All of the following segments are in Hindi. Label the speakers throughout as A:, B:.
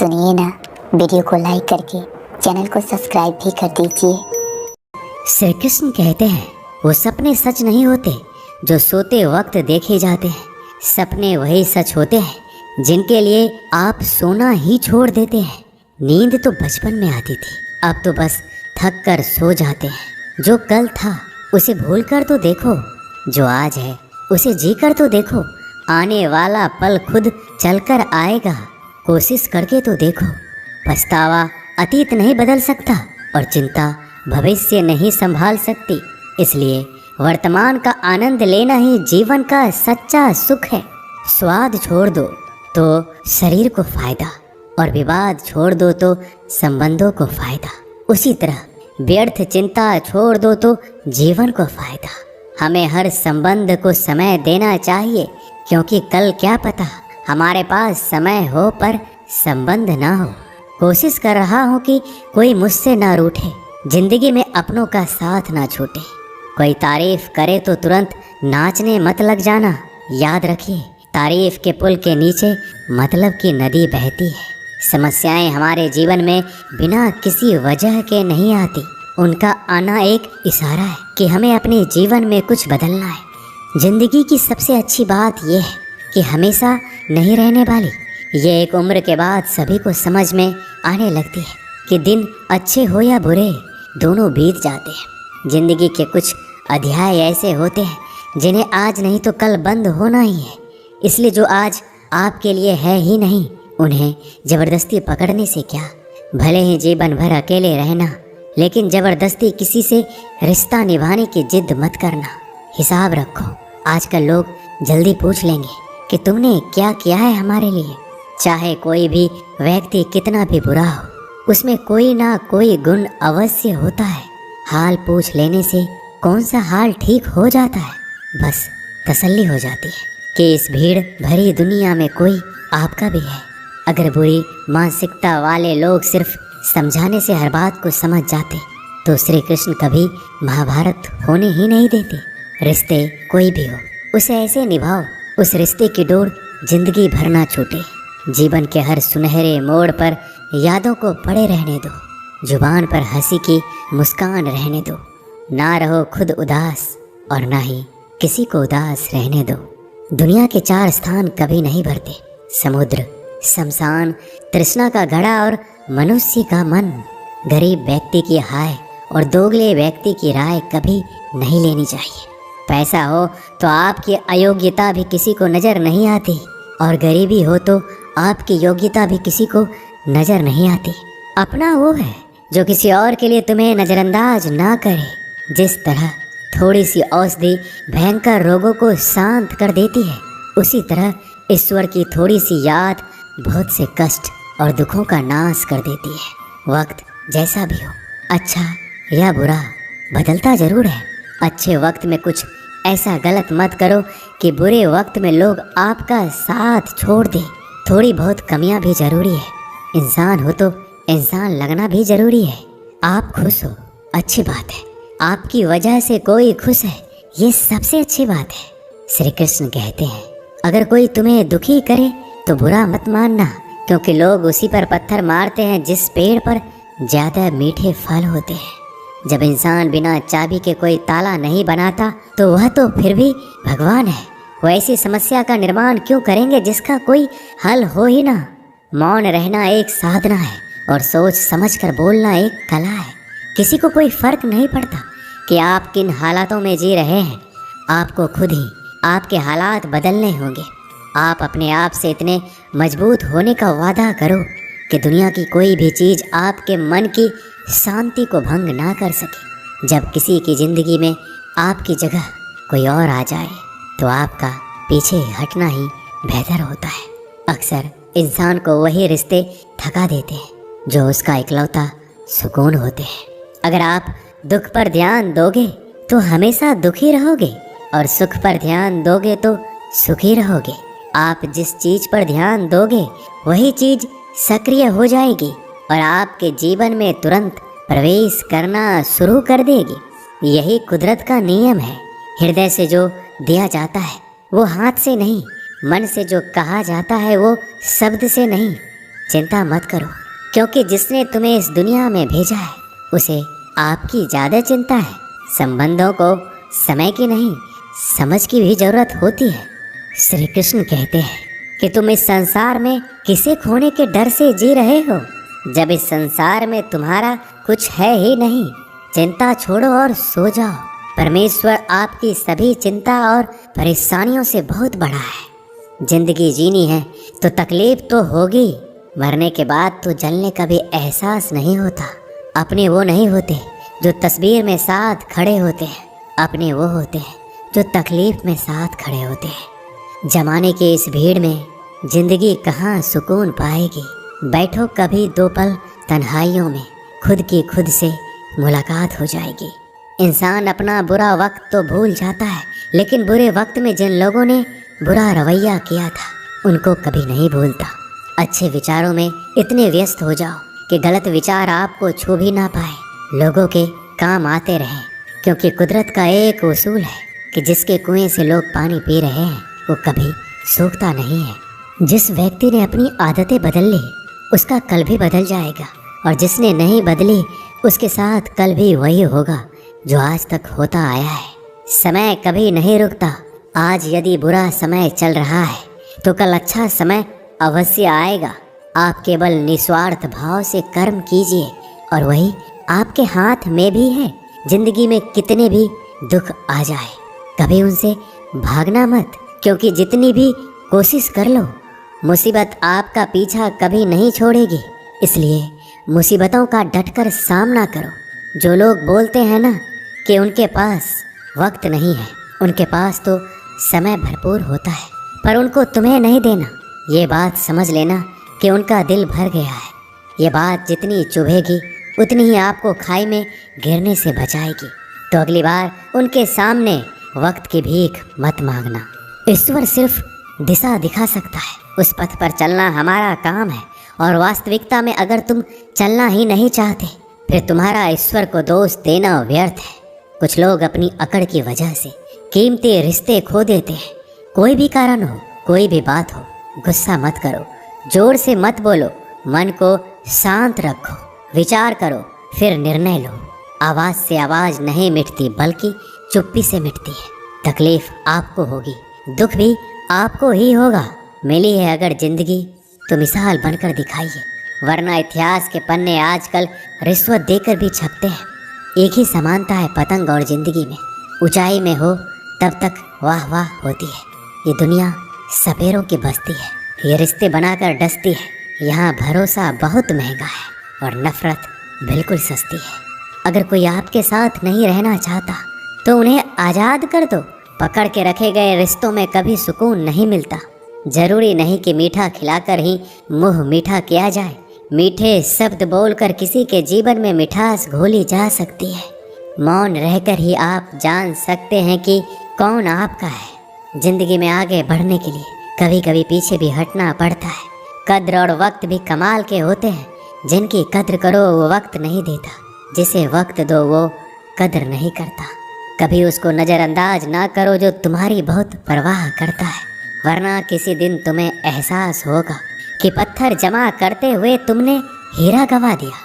A: सुनिए ना, वीडियो को लाइक करके चैनल को सब्सक्राइब भी कर दीजिए।
B: श्री कृष्ण कहते हैं वो सपने सच नहीं होते जो सोते वक्त देखे जाते हैं। सपने वही सच होते हैं जिनके लिए आप सोना ही छोड़ देते हैं। नींद तो बचपन में आती थी, अब तो बस थक कर सो जाते हैं। जो कल था उसे भूल कर तो देखो, जो आज है उसे जी कर तो देखो। आने वाला पल खुद चलकर आएगा, कोशिश करके तो देखो। पछतावा अतीत नहीं बदल सकता और चिंता भविष्य नहीं संभाल सकती। इसलिए वर्तमान का आनंद लेना ही जीवन का सच्चा सुख है। स्वाद छोड़ दो तो शरीर को फायदा और विवाद छोड़ दो तो संबंधों को फायदा। उसी तरह व्यर्थ चिंता छोड़ दो तो जीवन को फायदा। हमें हर संबंध को समय देना चाहिए, क्योंकि कल क्या पता हमारे पास समय हो पर संबंध ना हो। कोशिश कर रहा हूँ कि कोई मुझसे ना रूठे, जिंदगी में अपनों का साथ ना छूटे। कोई तारीफ करे तो तुरंत नाचने मत लग जाना। याद रखिए, तारीफ के पुल के नीचे मतलब की नदी बहती है। समस्याएं हमारे जीवन में बिना किसी वजह के नहीं आती, उनका आना एक इशारा है कि हमें अपने जीवन में कुछ बदलना है। जिंदगी की सबसे अच्छी बात यह है कि हमेशा नहीं रहने वाली। ये एक उम्र के बाद सभी को समझ में आने लगती है कि दिन अच्छे हो या बुरे, दोनों बीत जाते हैं। जिंदगी के कुछ अध्याय ऐसे होते हैं जिन्हें आज नहीं तो कल बंद होना ही है। इसलिए जो आज आपके लिए है ही नहीं, उन्हें ज़बरदस्ती पकड़ने से क्या। भले ही जीवन भर अकेले रहना, लेकिन ज़बरदस्ती किसी से रिश्ता निभाने की जिद मत करना। हिसाब रखो, आजकल लोग जल्दी पूछ लेंगे कि तुमने क्या किया है हमारे लिए। चाहे कोई भी व्यक्ति कितना भी बुरा हो, उसमें कोई ना कोई गुण अवश्य होता है। हाल पूछ लेने से कौन सा हाल ठीक हो जाता है, बस तसल्ली हो जाती है कि इस भीड़ भरी दुनिया में कोई आपका भी है। अगर बुरी मानसिकता वाले लोग सिर्फ समझाने से हर बात को समझ जाते तो श्री कृष्ण कभी महाभारत होने ही नहीं देते। रिश्ते कोई भी हो, उसे ऐसे निभाओ उस रिश्ते की डोर जिंदगी भर ना छूटे। जीवन के हर सुनहरे मोड़ पर यादों को पड़े रहने दो, जुबान पर हंसी की मुस्कान रहने दो। ना रहो खुद उदास और ना ही किसी को उदास रहने दो। दुनिया के 4 स्थान कभी नहीं भरते, समुद्र, शमशान, तृष्णा का घड़ा और मनुष्य का मन। गरीब व्यक्ति की हाय और दोगले व्यक्ति की राय कभी नहीं लेनी चाहिए। पैसा हो तो आपकी अयोग्यता भी किसी को नज़र नहीं आती, और गरीबी हो तो आपकी योग्यता भी किसी को नज़र नहीं आती। अपना वो है जो किसी और के लिए तुम्हें नज़रअंदाज ना करे। जिस तरह थोड़ी सी औषधि भयंकर रोगों को शांत कर देती है, उसी तरह ईश्वर की थोड़ी सी याद बहुत से कष्ट और दुखों का नाश कर देती है। वक्त जैसा भी हो, अच्छा या बुरा, बदलता ज़रूर है। अच्छे वक्त में कुछ ऐसा गलत मत करो कि बुरे वक्त में लोग आपका साथ छोड़ दें। थोड़ी बहुत कमियां भी ज़रूरी है। इंसान हो तो इंसान लगना भी ज़रूरी है। आप खुश हो, अच्छी बात है। आपकी वजह से कोई खुश है, ये सबसे अच्छी बात है। श्री कृष्ण कहते हैं, अगर कोई तुम्हें दुखी करे तो बुरा मत मानना, क्योंकि लोग उसी पर पत्थर मारते हैं जिस पेड़ पर ज़्यादा मीठे फल होते हैं। जब इंसान बिना चाबी के कोई ताला नहीं बनाता तो वह तो फिर भी भगवान है। वो ऐसी समस्या का निर्माण क्यों करेंगे जिसका कोई हल हो ही ना। मौन रहना एक साधना है और सोच समझकर बोलना एक कला है। किसी को कोई फर्क नहीं पड़ता कि आप किन हालातों में जी रहे हैं। आपको खुद ही आपके हालात बदलने होंगे। आप अपने आप से इतने मजबूत होने का वादा करो कि दुनिया की कोई भी चीज़ आपके मन की शांति को भंग ना कर सके। जब किसी की ज़िंदगी में आपकी जगह कोई और आ जाए तो आपका पीछे हटना ही बेहतर होता है। अक्सर इंसान को वही रिश्ते थका देते हैं जो उसका इकलौता सुकून होते हैं। अगर आप दुख पर ध्यान दोगे तो हमेशा दुखी रहोगे, और सुख पर ध्यान दोगे तो सुखी रहोगे। आप जिस चीज़ पर ध्यान दोगे वही चीज़ सक्रिय हो जाएगी और आपके जीवन में तुरंत प्रवेश करना शुरू कर देगी। यही कुदरत का नियम है। हृदय से जो दिया जाता है वो हाथ से नहीं, मन से जो कहा जाता है वो शब्द से नहीं। चिंता मत करो, क्योंकि जिसने तुम्हें इस दुनिया में भेजा है उसे आपकी ज़्यादा चिंता है। संबंधों को समय की नहीं, समझ की भी जरूरत होती है। श्री कृष्ण कहते हैं कि तुम इस संसार में किसे खोने के डर से जी रहे हो, जब इस संसार में तुम्हारा कुछ है ही नहीं। चिंता छोड़ो और सो जाओ। परमेश्वर आपकी सभी चिंता और परेशानियों से बहुत बड़ा है। जिंदगी जीनी है तो तकलीफ तो होगी, मरने के बाद तो जलने का भी एहसास नहीं होता। अपने वो नहीं होते जो तस्वीर में साथ खड़े होते हैं, अपने वो होते हैं जो तकलीफ में साथ खड़े होते हैं। जमाने के इस भीड़ में जिंदगी कहाँ सुकून पाएगी। बैठो कभी दो पल तन्हाइयों में, खुद की खुद से मुलाकात हो जाएगी। इंसान अपना बुरा वक्त तो भूल जाता है, लेकिन बुरे वक्त में जिन लोगों ने बुरा रवैया किया था उनको कभी नहीं भूलता। अच्छे विचारों में इतने व्यस्त हो जाओ कि गलत विचार आपको छू भी ना पाए। लोगों के काम आते रहें, क्योंकि कुदरत का एक उसूल है कि जिसके कुएं से लोग पानी पी रहे हैं वो कभी सूखता नहीं है। जिस व्यक्ति ने अपनी आदतें बदल ली उसका कल भी बदल जाएगा, और जिसने नहीं बदली उसके साथ कल भी वही होगा जो आज तक होता आया है। समय कभी नहीं रुकता। आज यदि बुरा समय चल रहा है तो कल अच्छा समय अवश्य आएगा। आप केवल निस्वार्थ भाव से कर्म कीजिए और वही आपके हाथ में भी है। जिंदगी में कितने भी दुख आ जाए कभी उनसे भागना मत, क्योंकि जितनी भी कोशिश कर लो मुसीबत आपका पीछा कभी नहीं छोड़ेगी। इसलिए मुसीबतों का डटकर सामना करो। जो लोग बोलते हैं ना कि उनके पास वक्त नहीं है, उनके पास तो समय भरपूर होता है, पर उनको तुम्हें नहीं देना। ये बात समझ लेना कि उनका दिल भर गया है। ये बात जितनी चुभेगी उतनी ही आपको खाई में गिरने से बचाएगी। तो अगली बार उनके सामने वक्त की भीख मत मांगना। ईश्वर सिर्फ दिशा दिखा सकता है, उस पथ पर चलना हमारा काम है। और वास्तविकता में अगर तुम चलना ही नहीं चाहते फिर तुम्हारा ईश्वर को दोष देना व्यर्थ है। कुछ लोग अपनी अकड़ की वजह से कीमती रिश्ते खो देते हैं। कोई भी कारण हो, कोई भी बात हो, गुस्सा मत करो, जोर से मत बोलो, मन को शांत रखो, विचार करो, फिर निर्णय लो। आवाज़ से आवाज़ नहीं मिटती बल्कि चुप्पी से मिटती है। तकलीफ आपको होगी, दुख भी आपको ही होगा। मिली है अगर जिंदगी तो मिसाल बनकर दिखाइए, वरना इतिहास के पन्ने आजकल रिश्वत देकर भी छपते हैं। एक ही समानता है पतंग और जिंदगी में। ऊंचाई में हो तब तक वाह वाह होती है। ये दुनिया सपेरों की बस्ती है, ये रिश्ते बनाकर डसती है। यहाँ भरोसा बहुत महंगा है और नफरत बिल्कुल सस्ती है। अगर कोई आपके साथ नहीं रहना चाहता तो उन्हें आज़ाद कर दो। पकड़ के रखे गए रिश्तों में कभी सुकून नहीं मिलता। जरूरी नहीं कि मीठा खिलाकर ही मुंह मीठा किया जाए। मीठे शब्द बोलकर किसी के जीवन में मिठास घोली जा सकती है। मौन रहकर ही आप जान सकते हैं कि कौन आपका है। जिंदगी में आगे बढ़ने के लिए कभी कभी पीछे भी हटना पड़ता है। कद्र और वक्त भी कमाल के होते हैं। जिनकी कद्र करो वो वक्त नहीं देता, जिसे वक्त दो वो कद्र नहीं करता। कभी उसको नज़रअंदाज ना करो जो तुम्हारी बहुत परवाह करता है, वरना किसी दिन तुम्हें एहसास होगा कि पत्थर जमा करते हुए तुमने हीरा गंवा दिया।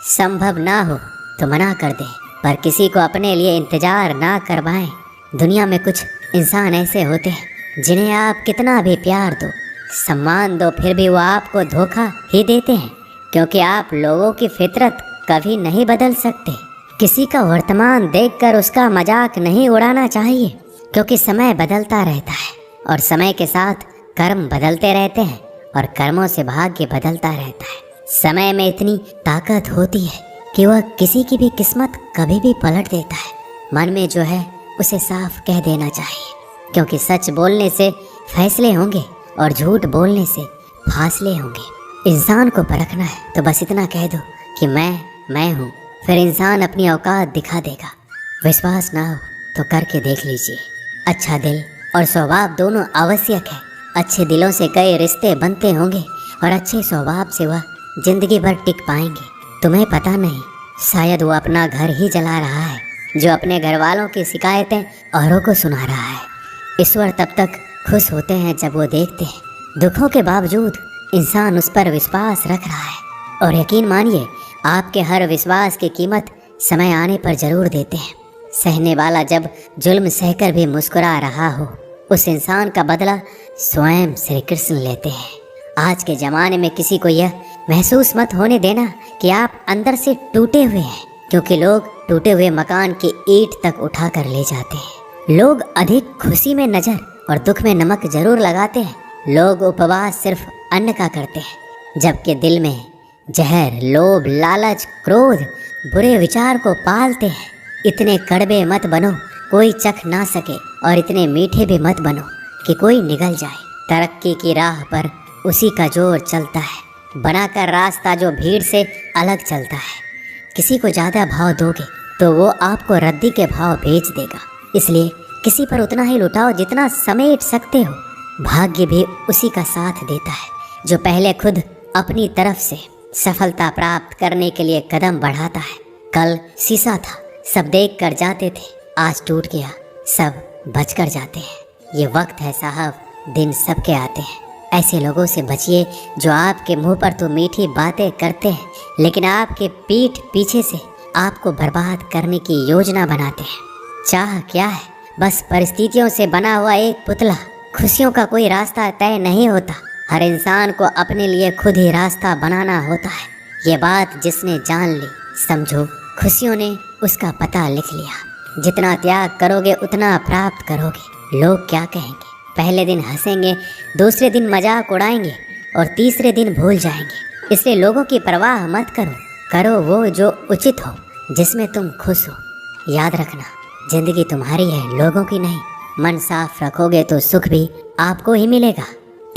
B: संभव ना हो तो मना कर दे, पर किसी को अपने लिए इंतजार ना करवाएं। दुनिया में कुछ इंसान ऐसे होते हैं जिन्हें आप कितना भी प्यार दो, सम्मान दो, फिर भी वो आपको धोखा ही देते हैं, क्योंकि आप लोगों की फितरत कभी नहीं बदल सकते। किसी का वर्तमान देखकर उसका मजाक नहीं उड़ाना चाहिए, क्योंकि समय बदलता रहता है और समय के साथ कर्म बदलते रहते हैं और कर्मों से भाग्य बदलता रहता है। समय में इतनी ताकत होती है कि वह किसी की भी किस्मत कभी भी पलट देता है। मन में जो है उसे साफ कह देना चाहिए, क्योंकि सच बोलने से फैसले होंगे और झूठ बोलने से फासले होंगे। इंसान को परखना है तो बस इतना कह दो कि मैं हूँ, फिर इंसान अपनी औकात दिखा देगा। विश्वास ना हो तो करके देख लीजिए। अच्छा दिल और स्वभाव दोनों आवश्यक है। अच्छे दिलों से कई रिश्ते बनते होंगे और अच्छे स्वभाव से वह जिंदगी भर टिक पाएंगे। तुम्हें पता नहीं, शायद वो अपना घर ही जला रहा है जो अपने घर वालों की शिकायतें औरों को सुना रहा है। ईश्वर तब तक खुश होते हैं जब वो देखते हैं दुखों के बावजूद इंसान उस पर विश्वास रख रहा है। और यकीन मानिए, आपके हर विश्वास की कीमत समय आने पर जरूर देते हैं। सहने वाला जब जुल्म सहकर भी मुस्कुरा रहा हो, उस इंसान का बदला स्वयं श्री कृष्ण लेते हैं। आज के ज़माने में किसी को यह महसूस मत होने देना कि आप अंदर से टूटे हुए हैं, क्योंकि लोग टूटे हुए मकान की ईंट तक उठा कर ले जाते हैं। लोग अधिक खुशी में नज़र और दुख में नमक जरूर लगाते हैं। लोग उपवास सिर्फ अन्न का करते हैं, जबकि दिल में जहर, लोभ, लालच, क्रोध, बुरे विचार को पालते हैं। इतने कड़वे मत बनो कोई चख ना सके, और इतने मीठे भी मत बनो कि कोई निगल जाए। तरक्की की राह पर उसी का जोर चलता है, बनाकर रास्ता जो भीड़ से अलग चलता है। किसी को ज़्यादा भाव दोगे तो वो आपको रद्दी के भाव बेच देगा। इसलिए किसी पर उतना ही लुटाओ जितना समेट सकते हो। भाग्य भी उसी का साथ देता है जो पहले खुद अपनी तरफ से सफलता प्राप्त करने के लिए कदम बढ़ाता है। कल शीशा था, सब देख कर जाते थे, आज टूट गया, सब बच कर जाते हैं। ये वक्त है साहब, दिन सबके आते हैं। ऐसे लोगों से बचिए जो आपके मुंह पर तो मीठी बातें करते हैं, लेकिन आपके पीठ पीछे से आपको बर्बाद करने की योजना बनाते हैं। चाह क्या है? बस परिस्थितियों से बना हुआ एक पुतला। खुशियों का कोई रास्ता तय नहीं होता, हर इंसान को अपने लिए खुद ही रास्ता बनाना होता है। ये बात जिसने जान ली, समझो खुशियों ने उसका पता लिख लिया। जितना त्याग करोगे उतना प्राप्त करोगे। लोग क्या कहेंगे? पहले दिन हंसेंगे, दूसरे दिन मजाक उड़ाएंगे और तीसरे दिन भूल जाएंगे। इसलिए लोगों की परवाह मत करो, करो वो जो उचित हो, जिसमें तुम खुश हो। याद रखना, जिंदगी तुम्हारी है, लोगों की नहीं। मन साफ रखोगे तो सुख भी आपको ही मिलेगा।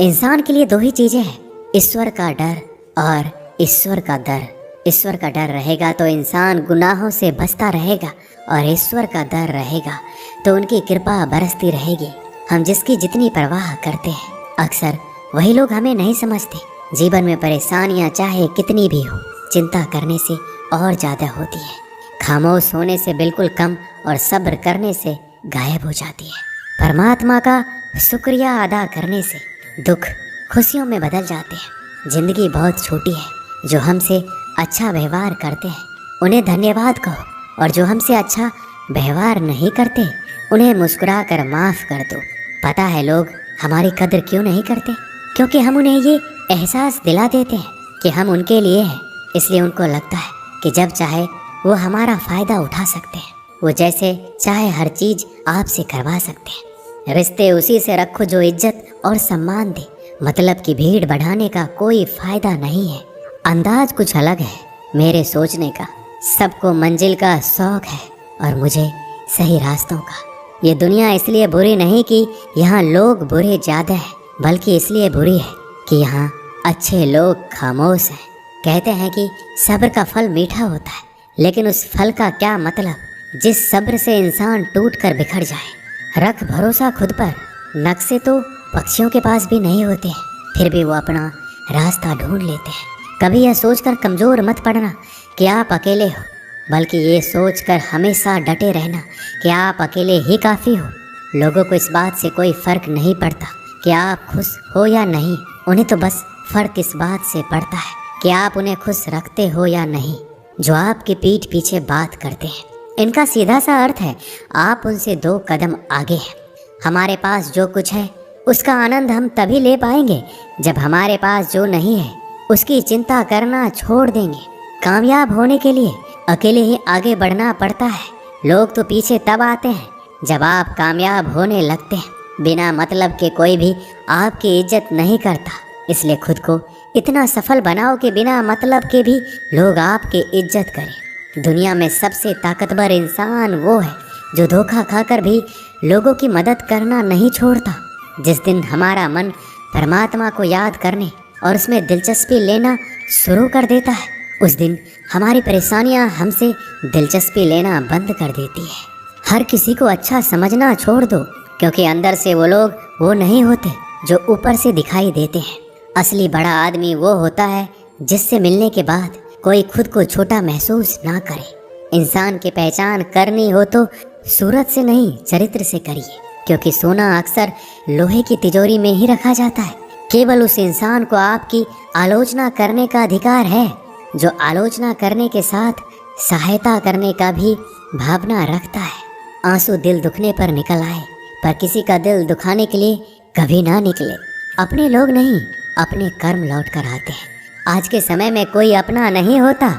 B: इंसान के लिए दो ही चीजें हैं, ईश्वर का डर और ईश्वर का दर। ईश्वर का डर रहेगा तो इंसान गुनाहों से बचता रहेगा, और ईश्वर का डर रहेगा तो उनकी कृपा बरसती रहेगी। हम जिसकी जितनी परवाह करते हैं, अक्सर वही लोग हमें नहीं समझते। जीवन में परेशानियां चाहे कितनी भी हो, चिंता करने से और ज़्यादा होती है। खामोश होने से बिल्कुल कम और सब्र करने से गायब हो जाती है। परमात्मा का शुक्रिया अदा करने से दुख खुशियों में बदल जाते हैं। जिंदगी बहुत छोटी है। जो हमसे अच्छा व्यवहार करते हैं उन्हें धन्यवाद कहो, और जो हमसे अच्छा व्यवहार नहीं करते उन्हें मुस्कुरा कर माफ़ कर दो। पता है लोग हमारी कदर क्यों नहीं करते? क्योंकि हम उन्हें ये एहसास दिला देते हैं कि हम उनके लिए हैं। इसलिए उनको लगता है कि जब चाहे वो हमारा फ़ायदा उठा सकते हैं, वो जैसे चाहे हर चीज़ आपसे करवा सकते हैं। रिश्ते उसी से रखो जो इज्जत और सम्मान दे। मतलब की भीड़ बढ़ाने का कोई फ़ायदा नहीं है। अंदाज कुछ अलग है मेरे सोचने का। सबको मंजिल का शौक़ है और मुझे सही रास्तों का। ये दुनिया इसलिए बुरी नहीं कि यहाँ लोग बुरे ज़्यादा हैं, बल्कि इसलिए बुरी है कि यहाँ अच्छे लोग खामोश हैं। कहते हैं कि सब्र का फल मीठा होता है, लेकिन उस फल का क्या मतलब जिस सब्र से इंसान टूट कर बिखर जाए। रख भरोसा खुद पर। नक्शे तो पक्षियों के पास भी नहीं होते हैं, फिर भी वो अपना रास्ता ढूंढ लेते हैं। कभी यह सोचकर कमज़ोर मत पड़ना कि आप अकेले हो, बल्कि ये सोचकर हमेशा डटे रहना कि आप अकेले ही काफ़ी हो। लोगों को इस बात से कोई फ़र्क नहीं पड़ता कि आप खुश हो या नहीं। उन्हें तो बस फ़र्क इस बात से पड़ता है कि आप उन्हें खुश रखते हो या नहीं। जो आपकी पीठ पीछे बात करते हैं, इनका सीधा सा अर्थ है आप उनसे 2 कदम आगे हैं। हमारे पास जो कुछ है उसका आनंद हम तभी ले पाएंगे जब हमारे पास जो नहीं है उसकी चिंता करना छोड़ देंगे। कामयाब होने के लिए अकेले ही आगे बढ़ना पड़ता है। लोग तो पीछे तब आते हैं जब आप कामयाब होने लगते हैं। बिना मतलब के कोई भी आपकी इज्जत नहीं करता, इसलिए खुद को इतना सफल बनाओ कि बिना मतलब के भी लोग आपकी इज्जत करें। दुनिया में सबसे ताकतवर इंसान वो है जो धोखा खाकर भी लोगों की मदद करना नहीं छोड़ता। जिस दिन हमारा मन परमात्मा को याद करने और उसमें दिलचस्पी लेना शुरू कर देता है, उस दिन हमारी परेशानियां हमसे दिलचस्पी लेना बंद कर देती है। हर किसी को अच्छा समझना छोड़ दो, क्योंकि अंदर से वो लोग वो नहीं होते जो ऊपर से दिखाई देते हैं। असली बड़ा आदमी वो होता है जिससे मिलने के बाद कोई खुद को छोटा महसूस ना करे। इंसान की पहचान करनी हो तो सूरत से नहीं, चरित्र से करिए, क्योंकि सोना अक्सर लोहे की तिजोरी में ही रखा जाता है, केवल उस इंसान को आपकी आलोचना करने का अधिकार है जो आलोचना करने के साथ सहायता करने का भी भावना रखता है। आंसू दिल दुखने पर निकल आए, पर किसी का दिल दुखाने के लिए कभी ना निकले। अपने लोग नहीं, अपने कर्म लौट कर आते हैं। आज के समय में कोई अपना नहीं होता।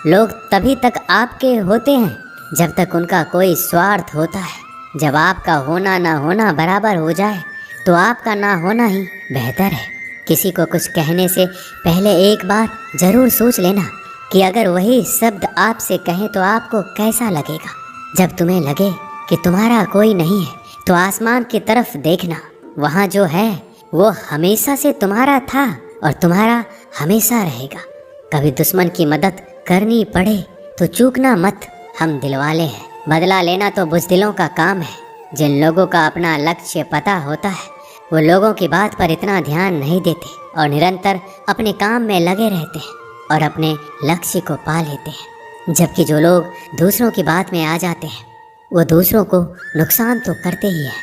B: लोग तभी तक आपके होते हैं जब तक उनका कोई स्वार्थ होता है। जब आपका होना ना होना बराबर हो जाए तो आपका ना होना ही बेहतर है। किसी को कुछ कहने से पहले एक बार जरूर सोच लेना कि अगर वही शब्द आपसे कहें तो आपको कैसा लगेगा। जब तुम्हें लगे कि तुम्हारा कोई नहीं है तो आसमान की तरफ देखना, वहाँ जो है वो हमेशा से तुम्हारा था और तुम्हारा हमेशा रहेगा। कभी दुश्मन की मदद करनी पड़े तो चूकना मत। हम दिलवाले हैं, बदला लेना तो बुज़दिलों का काम है। जिन लोगों का अपना लक्ष्य पता होता है वो लोगों की बात पर इतना ध्यान नहीं देते और निरंतर अपने काम में लगे रहते हैं और अपने लक्ष्य को पा लेते हैं। जबकि जो लोग दूसरों की बात में आ जाते हैं वो दूसरों को नुकसान तो करते ही हैं,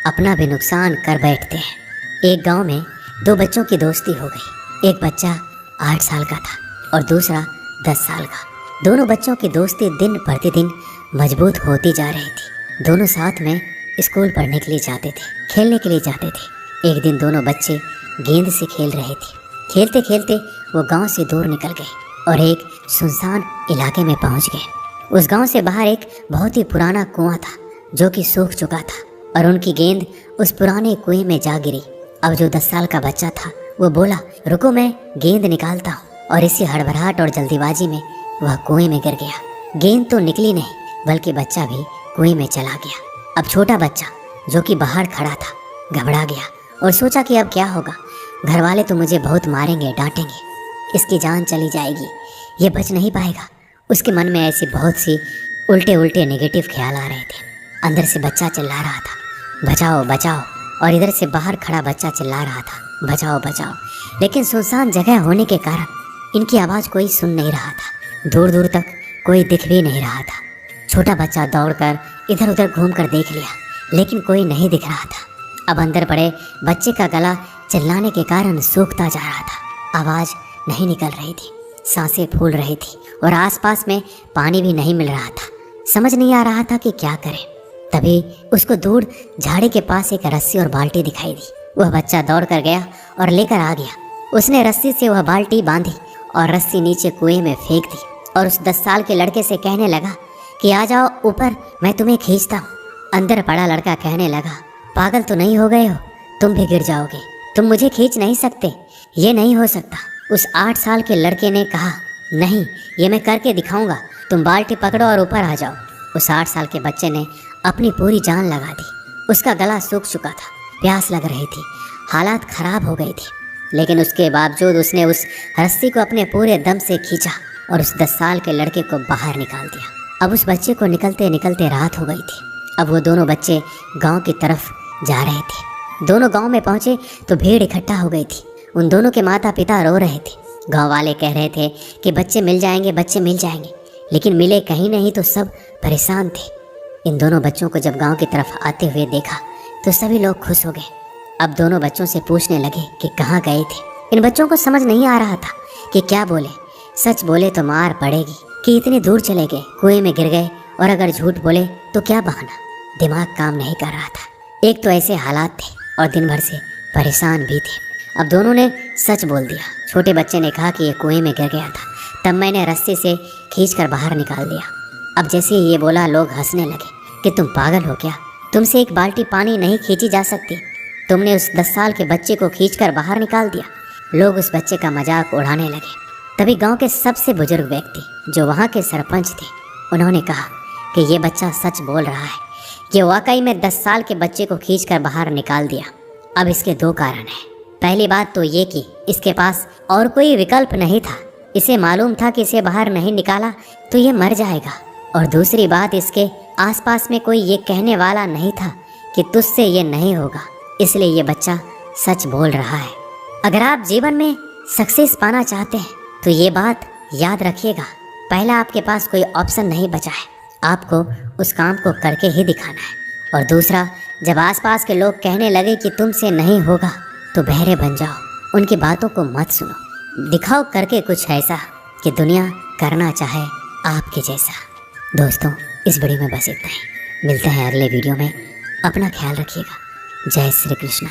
B: अपना भी नुकसान कर बैठते हैं। एक गांव में दो बच्चों की दोस्ती हो गई। एक बच्चा 8 साल का था और दूसरा 10 साल का। दोनों बच्चों की दोस्ती दिन प्रतिदिन मजबूत होती जा रही थी। दोनों साथ में स्कूल पढ़ने के लिए जाते थे, खेलने के लिए जाते थे। एक दिन दोनों बच्चे गेंद से खेल रहे थे। खेलते खेलते वो गांव से दूर निकल गए और एक सुनसान इलाके में पहुंच गए। उस गांव से बाहर एक बहुत ही पुराना कुआं था जो कि सूख चुका था और उनकी गेंद उस पुराने कुएं में जा गिरी। अब जो 10 साल का बच्चा था वो बोला, रुको मैं गेंद निकालता हूँ। और इसी हड़बड़ाहट और जल्दीबाजी में वह कुएं में गिर गया। गेंद तो निकली नहीं बल्कि बच्चा भी कुएं में चला गया। अब छोटा बच्चा जो कि बाहर खड़ा था घबरा गया और सोचा कि अब क्या होगा। घर वाले तो मुझे बहुत मारेंगे, डांटेंगे, इसकी जान चली जाएगी, ये बच नहीं पाएगा। उसके मन में ऐसी बहुत सी उल्टे उल्टे नेगेटिव ख्याल आ रहे थे। अंदर से बच्चा चिल्ला रहा था, बचाओ बचाओ, और इधर से बाहर खड़ा बच्चा चिल्ला रहा था, बचाओ बचाओ। लेकिन सुनसान जगह होने के कारण इनकी आवाज़ कोई सुन नहीं रहा था। दूर दूर तक कोई दिख भी नहीं रहा था। छोटा बच्चा दौड़कर इधर उधर घूमकर देख लिया लेकिन कोई नहीं दिख रहा था। अब अंदर पड़े बच्चे का गला चिल्लाने के कारण सूखता जा रहा था। आवाज़ नहीं निकल रही थी, सांसें फूल रही थी और आसपास में पानी भी नहीं मिल रहा था। समझ नहीं आ रहा था कि क्या करे। तभी उसको दूर झाड़ी के पास एक रस्सी और बाल्टी दिखाई दी। वह बच्चा दौड़ कर गया और लेकर आ गया। उसने रस्सी से वह बाल्टी बांधी और रस्सी नीचे कुएं में फेंक दी और उस 10 साल के लड़के से कहने लगा कि आ जाओ ऊपर, मैं तुम्हें खींचता हूँ। अंदर पड़ा लड़का कहने लगा, पागल तो नहीं हो गए हो, तुम भी गिर जाओगे, तुम मुझे खींच नहीं सकते, ये नहीं हो सकता। उस 8 साल के लड़के ने कहा, नहीं, ये मैं करके दिखाऊंगा, तुम बाल्टी पकड़ो और ऊपर आ जाओ। उस 8 साल के बच्चे ने अपनी पूरी जान लगा दी। उसका गला सूख चुका था, प्यास लग रही थी, हालात खराब हो गई थी, लेकिन उसके बावजूद उसने उस रस्सी को अपने पूरे दम से खींचा और उस 10 साल के लड़के को बाहर निकाल दिया। अब उस बच्चे को निकलते निकलते रात हो गई थी। अब वो दोनों बच्चे गांव की तरफ जा रहे थे। दोनों गांव में पहुंचे तो भीड़ इकट्ठा हो गई थी। उन दोनों के माता पिता रो रहे थे। गांव वाले कह रहे थे कि बच्चे मिल जाएंगे, बच्चे मिल जाएंगे, लेकिन मिले कहीं नहीं तो सब परेशान थे। इन दोनों बच्चों को जब गांव की तरफ आते हुए देखा तो सभी लोग खुश हो गए। अब दोनों बच्चों से पूछने लगे कि कहाँ गए थे। इन बच्चों को समझ नहीं आ रहा था कि क्या बोले। सच बोले तो मार पड़ेगी कि इतनी दूर चले गए, कुएं में गिर गए, और अगर झूठ बोले तो क्या बहाना। दिमाग काम नहीं कर रहा था। एक तो ऐसे हालात थे और दिन भर से परेशान भी थे। अब दोनों ने सच बोल दिया। छोटे बच्चे ने कहा कि ये कुएं में गिर गया था, तब मैंने रस्सी से खींचकर बाहर निकाल दिया। अब जैसे ही ये बोला लोग हंसने लगे कि तुम पागल हो क्या, तुमसे एक बाल्टी पानी नहीं खींची जा सकती, तुमने उस 10 साल के बच्चे को खींचकर बाहर निकाल दिया। लोग उस बच्चे का मजाक उड़ाने लगे। तभी गांव के सबसे बुजुर्ग व्यक्ति जो वहाँ के सरपंच थे, उन्होंने कहा कि ये बच्चा सच बोल रहा है, ये वाकई में 10 साल के बच्चे को खींचकर बाहर निकाल दिया। अब इसके 2 कारण हैं। पहली बात तो ये कि इसके पास और कोई विकल्प नहीं था। इसे मालूम था कि इसे बाहर नहीं निकाला तो ये मर जाएगा। और दूसरी बात, इसके आसपास में कोई ये कहने वाला नहीं था कि तुझसे ये नहीं होगा, इसलिए ये बच्चा सच बोल रहा है। अगर आप जीवन में सक्सेस पाना चाहते हैं तो ये बात याद रखिएगा, पहला आपके पास कोई ऑप्शन नहीं बचा है, आपको उस काम को करके ही दिखाना है। और दूसरा, जब आसपास के लोग कहने लगे कि तुमसे नहीं होगा तो बहरे बन जाओ, उनकी बातों को मत सुनो। दिखाओ करके कुछ ऐसा कि दुनिया करना चाहे आपके जैसा। दोस्तों, इस वीडियो में बस इतना ही। मिलते हैं अगले वीडियो में। अपना ख्याल रखिएगा। जय श्री कृष्ण।